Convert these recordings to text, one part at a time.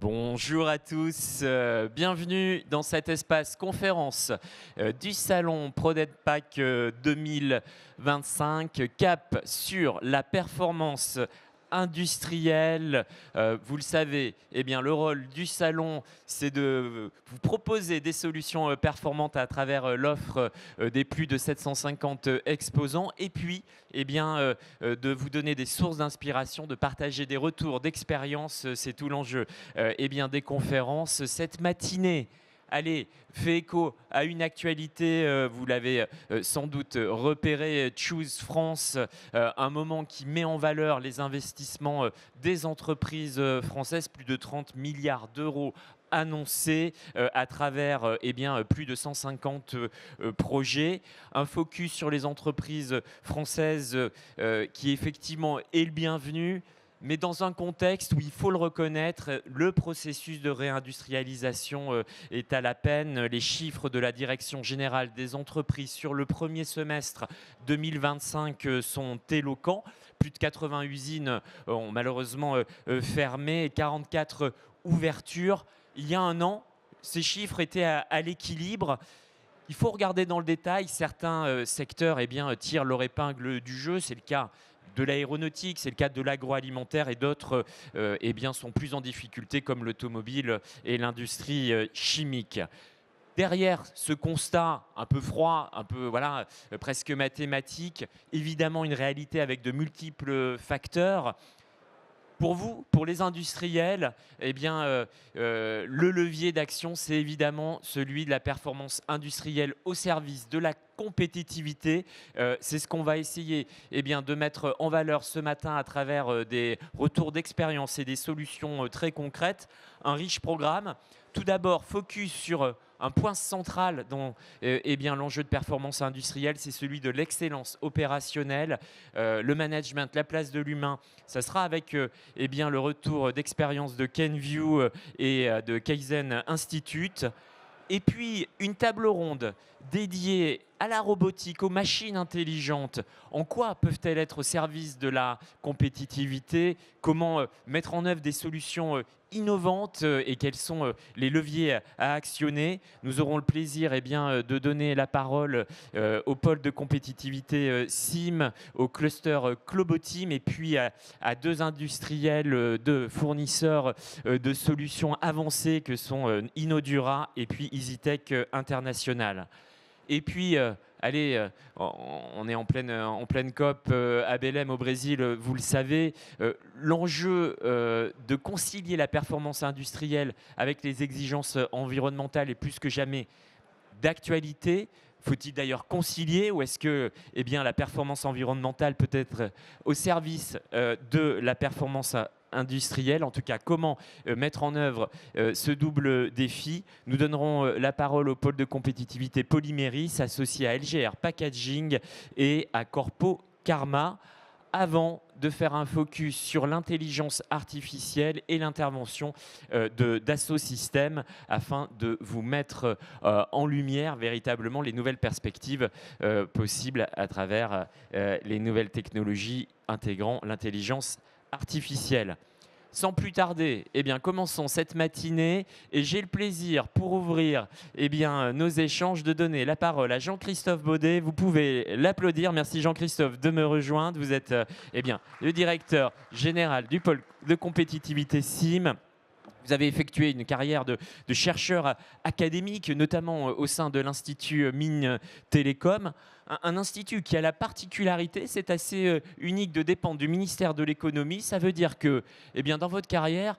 Bonjour à tous, bienvenue dans cet espace conférence du salon ProdedPack 2025, cap sur la performance industrielle. Vous le savez, eh bien, le rôle du salon, c'est de vous proposer des solutions performantes à travers l'offre des plus de 750 exposants et puis eh bien, de vous donner des sources d'inspiration, de partager des retours d'expérience. C'est tout l'enjeu eh bien, des conférences. Cette matinée, allez, fait écho à une actualité, vous l'avez sans doute repéré, Choose France, un moment qui met en valeur les investissements des entreprises françaises, plus de 30 milliards d'euros annoncés à travers eh bien, plus de 150 projets. Un focus sur les entreprises françaises qui effectivement est le bienvenu, mais dans un contexte où il faut le reconnaître, le processus de réindustrialisation est à la peine. Les chiffres de la Direction générale des entreprises sur le premier semestre 2025 sont éloquents. Plus de 80 usines ont malheureusement fermé et 44 ouvertures. Il y a un an, ces chiffres étaient à l'équilibre. Il faut regarder dans le détail. Certains secteurs eh bien, tirent leur épingle du jeu. C'est le cas de l'aéronautique, c'est le cas de l'agroalimentaire et d'autres eh bien, sont plus en difficulté comme l'automobile et l'industrie chimique. Derrière ce constat un peu froid, un peu voilà, presque mathématique, évidemment une réalité avec de multiples facteurs. Pour vous, pour les industriels, eh bien, le levier d'action, c'est évidemment celui de la performance industrielle au service de la compétitivité. C'est ce qu'on va essayer eh bien, de mettre en valeur ce matin à travers des retours d'expérience et des solutions très concrètes. Un riche programme. Tout d'abord, focus sur un point central dans eh bien, l'enjeu de performance industrielle, c'est celui de l'excellence opérationnelle, le management, la place de l'humain. Ça sera avec eh bien, le retour d'expérience de Kenvue et de Kaizen Institute. Et puis, une table ronde dédiée à la robotique, aux machines intelligentes. En quoi peuvent-elles être au service de la compétitivité? Comment mettre en œuvre des solutions innovantes et quels sont les leviers à actionner? Nous aurons le plaisir eh bien, de donner la parole au pôle de compétitivité SIM, au cluster Cloboteam et puis à deux industriels, deux fournisseurs de solutions avancées que sont Inodura et puis EasyTech International. Et puis, allez, on est en pleine COP à Belém au Brésil, vous le savez. L'enjeu de concilier la performance industrielle avec les exigences environnementales est plus que jamais d'actualité. Faut-il d'ailleurs concilier ou est-ce que eh bien, la performance environnementale peut être au service de la performance industrielle? En tout cas, comment mettre en œuvre ce double défi? Nous donnerons la parole au pôle de compétitivité Polyméris, associé à LGR Packaging et à Corpo Karma, avant de faire un focus sur l'intelligence artificielle et l'intervention d'Asso Systèmes afin de vous mettre en lumière véritablement les nouvelles perspectives possibles à travers les nouvelles technologies intégrant l'intelligence artificielle. Sans plus tarder, eh bien, commençons cette matinée et j'ai le plaisir pour ouvrir eh bien, nos échanges de donner la parole à Jean-Christophe Baudet. Vous pouvez l'applaudir. Merci Jean-Christophe de me rejoindre. Vous êtes eh bien, le directeur général du pôle de compétitivité SIM. Vous avez effectué une carrière de chercheur académique, notamment au sein de l'Institut Mines Télécom. Un institut qui a la particularité, c'est assez unique, de dépendre du ministère de l'économie. Ça veut dire que eh bien, dans votre carrière,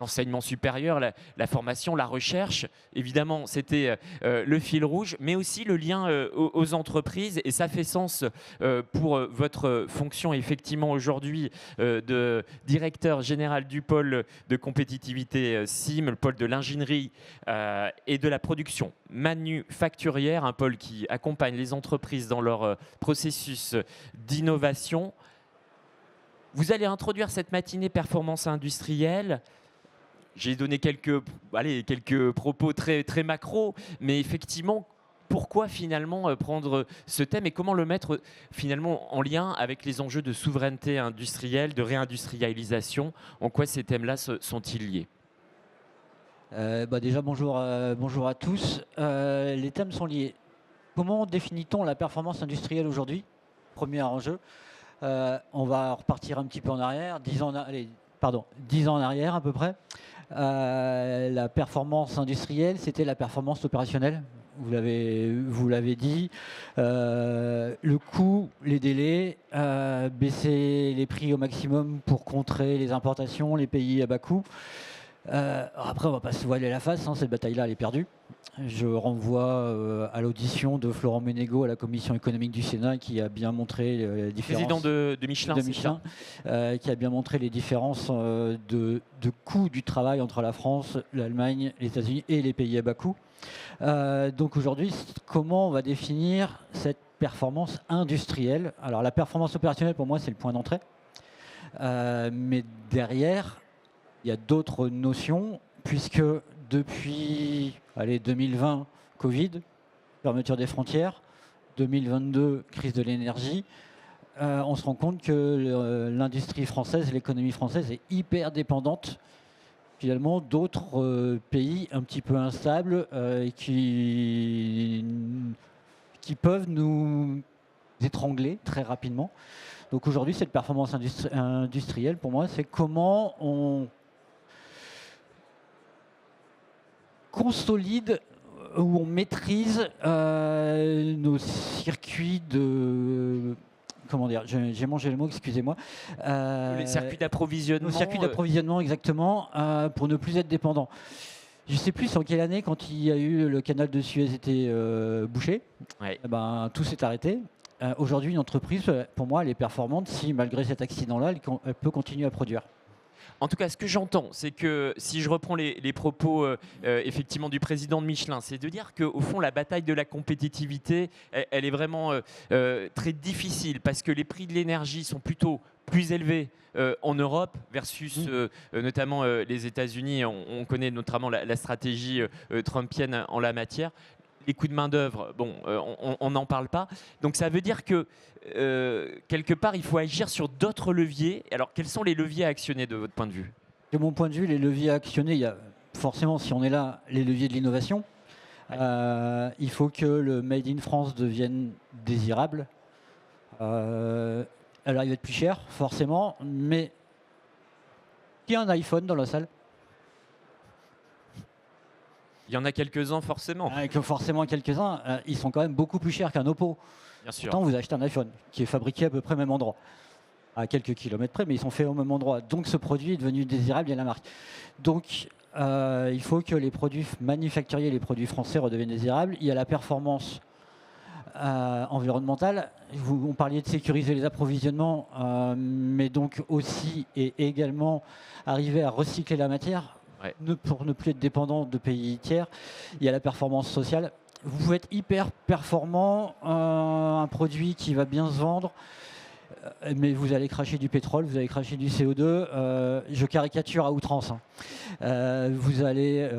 l'enseignement supérieur, la formation, la recherche, évidemment, c'était le fil rouge, mais aussi le lien aux entreprises. Et ça fait sens pour votre fonction, effectivement, aujourd'hui, de directeur général du pôle de compétitivité SIM, le pôle de l'ingénierie et de la production manufacturière, un pôle qui accompagne les entreprises dans leur processus d'innovation. Vous allez introduire cette matinée performance industrielle. J'ai donné quelques propos très, très macro, mais effectivement, pourquoi finalement prendre ce thème et comment le mettre finalement en lien avec les enjeux de souveraineté industrielle, de réindustrialisation? En quoi ces thèmes-là sont-ils liés? Déjà, bonjour à tous. Les thèmes sont liés. Comment définit-on la performance industrielle aujourd'hui? Premier enjeu. On va repartir un petit peu en arrière, 10 ans en arrière à peu près. La performance industrielle, c'était la performance opérationnelle. Vous l'avez dit. Le coût, les délais, baisser les prix au maximum pour contrer les importations, les pays à bas coût. Après, on ne va pas se voiler la face, hein, cette bataille-là, elle est perdue. Je renvoie à l'audition de Florent Ménégo à la commission économique du Sénat qui a bien montré les différences. Président de Michelin, qui a bien montré les différences de coût du travail entre la France, l'Allemagne, les États-Unis et les pays à bas coût. Donc aujourd'hui, comment on va définir cette performance industrielle? Alors la performance opérationnelle, pour moi, c'est le point d'entrée. Mais derrière, il y a d'autres notions, puisque depuis 2020, Covid, fermeture des frontières, 2022, crise de l'énergie, on se rend compte que l'industrie française, l'économie française est hyper dépendante finalement d'autres pays un petit peu instables qui peuvent nous étrangler très rapidement. Donc aujourd'hui, cette performance industrielle, pour moi, c'est comment on consolide ou on maîtrise nos circuits de... Comment dire? J'ai mangé le mot, excusez-moi. les circuits d'approvisionnement. Nos circuits d'approvisionnement, exactement, pour ne plus être dépendants. Je ne sais plus en quelle année, quand il y a eu le canal de Suez était bouché, Ouais. tout s'est arrêté. Aujourd'hui, une entreprise, pour moi, elle est performante si, malgré cet accident-là, elle peut continuer à produire. En tout cas, ce que j'entends, c'est que si je reprends les propos effectivement du président de Michelin, c'est de dire qu'au fond, la bataille de la compétitivité, elle est vraiment très difficile parce que les prix de l'énergie sont plutôt plus élevés en Europe versus notamment les États-Unis. On connaît notamment la stratégie trumpienne en la matière. Les coûts de main-d'œuvre, bon, on n'en parle pas. Donc ça veut dire que quelque part, il faut agir sur d'autres leviers. Alors, quels sont les leviers à actionner de votre point de vue? De mon point de vue, les leviers à actionner, il y a forcément, si on est là, les leviers de l'innovation. Il faut que le Made in France devienne désirable. Alors, il va être plus cher, forcément, mais qui a un iPhone dans la salle? Il y en a quelques-uns forcément. Forcément quelques-uns, ils sont quand même beaucoup plus chers qu'un Oppo. Bien sûr. Pourtant, vous achetez un iPhone qui est fabriqué à peu près au même endroit, à quelques kilomètres près, mais ils sont faits au même endroit. Donc ce produit est devenu désirable, il y a la marque. Donc il faut que les produits manufacturiers, les produits français redeviennent désirables. Il y a la performance environnementale. On parlait de sécuriser les approvisionnements, mais donc aussi et également arriver à recycler la matière. Ouais. Pour ne plus être dépendant de pays tiers. Il y a la performance sociale. Vous pouvez être hyper performant, un produit qui va bien se vendre, mais vous allez cracher du pétrole, vous allez cracher du CO2. Je caricature à outrance. Vous allez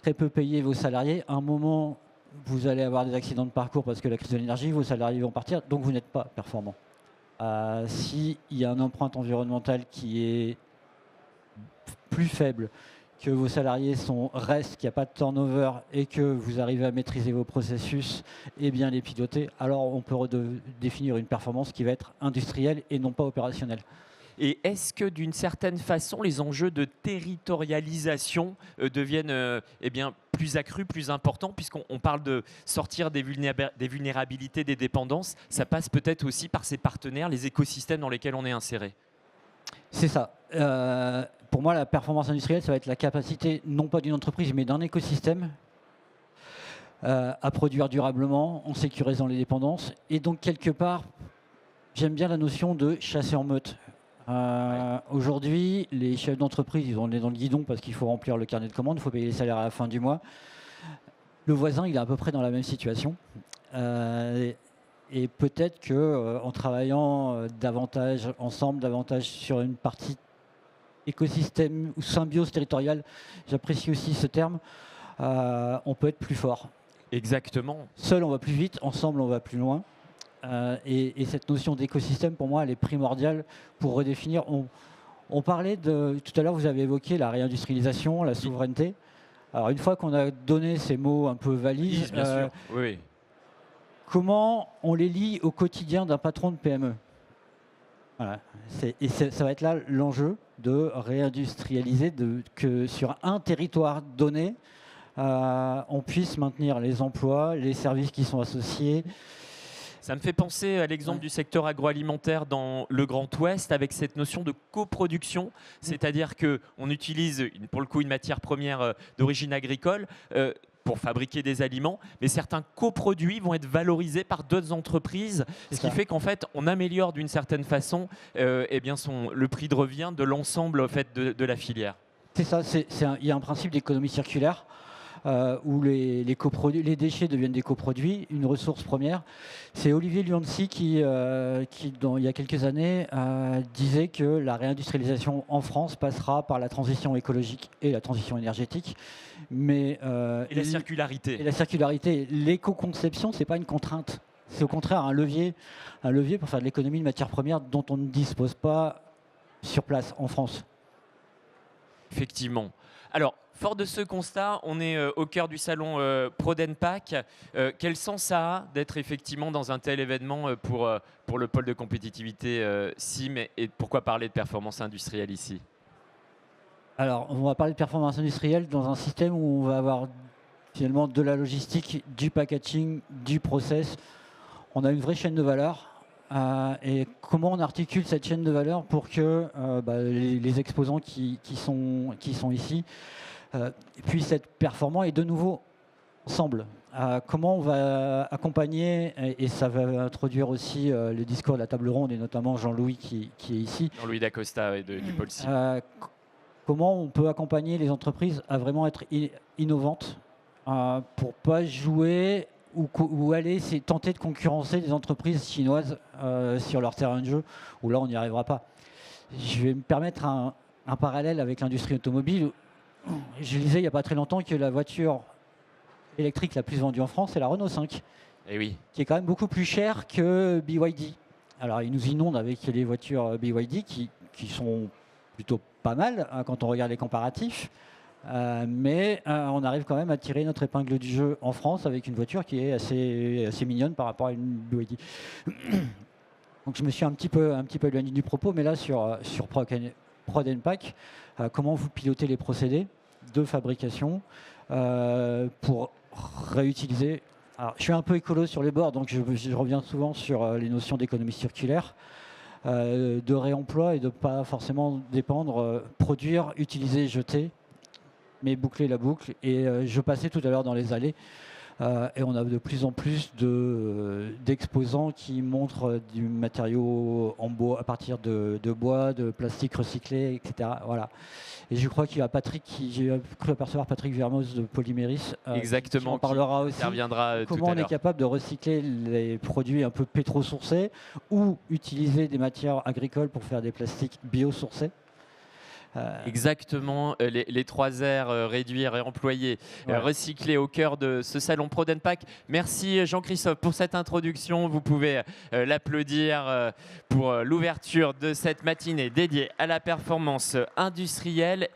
très peu payer vos salariés. À un moment, vous allez avoir des accidents de parcours parce que la crise de l'énergie, vos salariés vont partir, donc vous n'êtes pas performant. S'il y a une empreinte environnementale qui est plus faible, que vos salariés restent, qu'il n'y a pas de turnover et que vous arrivez à maîtriser vos processus et bien les piloter, alors on peut définir une performance qui va être industrielle et non pas opérationnelle. Et est-ce que d'une certaine façon, les enjeux de territorialisation deviennent plus accrus, plus importants, puisqu'on parle de sortir des vulnérabilités, des dépendances? Ça passe peut-être aussi par ces partenaires, les écosystèmes dans lesquels on est inséré. C'est ça. Pour moi, la performance industrielle, ça va être la capacité, non pas d'une entreprise, mais d'un écosystème à produire durablement, en sécurisant les dépendances. Et donc, quelque part, j'aime bien la notion de chasser en meute. Aujourd'hui, les chefs d'entreprise, ils ont le nez dans le guidon parce qu'il faut remplir le carnet de commandes, il faut payer les salaires à la fin du mois. Le voisin, il est à peu près dans la même situation. Et peut-être qu'en travaillant davantage ensemble, davantage sur une partie écosystème ou symbiose territoriale, j'apprécie aussi ce terme, on peut être plus fort. Exactement. Seul, on va plus vite, ensemble, on va plus loin. Et cette notion d'écosystème, pour moi, elle est primordiale pour redéfinir. On parlait tout à l'heure, vous avez évoqué la réindustrialisation, la souveraineté. Alors une fois qu'on a donné ces mots un peu valises, Bien sûr. Oui. comment on les lie au quotidien d'un patron de PME? Voilà. Ça va être là l'enjeu de réindustrialiser, que sur un territoire donné, on puisse maintenir les emplois, les services qui sont associés. Ça me fait penser à l'exemple du secteur agroalimentaire dans le Grand Ouest avec cette notion de coproduction, c'est-à-dire qu'on utilise pour le coup une matière première d'origine agricole pour fabriquer des aliments, mais certains coproduits vont être valorisés par d'autres entreprises, ce qui fait qu'en fait on améliore d'une certaine façon le prix de revient de l'ensemble en fait, de la filière. C'est ça, il y a un principe d'économie circulaire. Où les déchets deviennent des coproduits, une ressource première. C'est Olivier Luancy qui il y a quelques années, disait que la réindustrialisation en France passera par la transition écologique et la transition énergétique. Et la circularité. Et la circularité. L'éco-conception, ce n'est pas une contrainte. C'est au contraire un levier pour faire de l'économie de matières premières dont on ne dispose pas sur place en France. Effectivement. Alors, fort de ce constat, on est au cœur du salon Prodenpac. Quel sens ça a d'être effectivement dans un tel événement pour le pôle de compétitivité CIM et pourquoi parler de performance industrielle ici? Alors, on va parler de performance industrielle dans un système où on va avoir finalement de la logistique, du packaging, du process. On a une vraie chaîne de valeur. Et comment on articule cette chaîne de valeur pour que les exposants qui sont ici puissent être performants et de nouveau ensemble. Comment on va accompagner, et ça va introduire aussi le discours de la table ronde, et notamment Jean-Louis qui est ici. Jean-Louis Dacosta du pôle CIM. Comment on peut accompagner les entreprises à vraiment être innovantes pour pas jouer ou aller tenter de concurrencer des entreprises chinoises sur leur terrain de jeu, où là on n'y arrivera pas. Je vais me permettre un parallèle avec l'industrie automobile. Je lisais il n'y a pas très longtemps que la voiture électrique la plus vendue en France, c'est la Renault 5, qui est quand même beaucoup plus chère que BYD. Alors ils nous inondent avec les voitures BYD qui sont plutôt pas mal quand on regarde les comparatifs. Mais on arrive quand même à tirer notre épingle du jeu en France avec une voiture qui est assez mignonne par rapport à une BYD. Donc je me suis un petit peu éloigné du propos, mais là sur Prodenpac, comment vous pilotez les procédés de fabrication pour réutiliser. Alors, je suis un peu écolo sur les bords, donc je reviens souvent sur les notions d'économie circulaire, de réemploi et de ne pas forcément dépendre, produire, utiliser, jeter, mais boucler la boucle. Et je passais tout à l'heure dans les allées, et on a de plus en plus d'exposants qui montrent du matériau en bois, à partir de bois, de plastique recyclé, etc. Voilà. Et je crois qu'il y a j'ai cru apercevoir Patrick Vermoz de Polyméris. Exactement. Qui en parlera aussi. Comment on est capable de recycler les produits un peu pétro-sourcés ou utiliser des matières agricoles pour faire des plastiques bio-sourcés. Exactement, les 3 R, réduire, réemployer, recycler au cœur de ce salon Prodenpac. Merci Jean-Christophe pour cette introduction. Vous pouvez l'applaudir pour l'ouverture de cette matinée dédiée à la performance industrielle.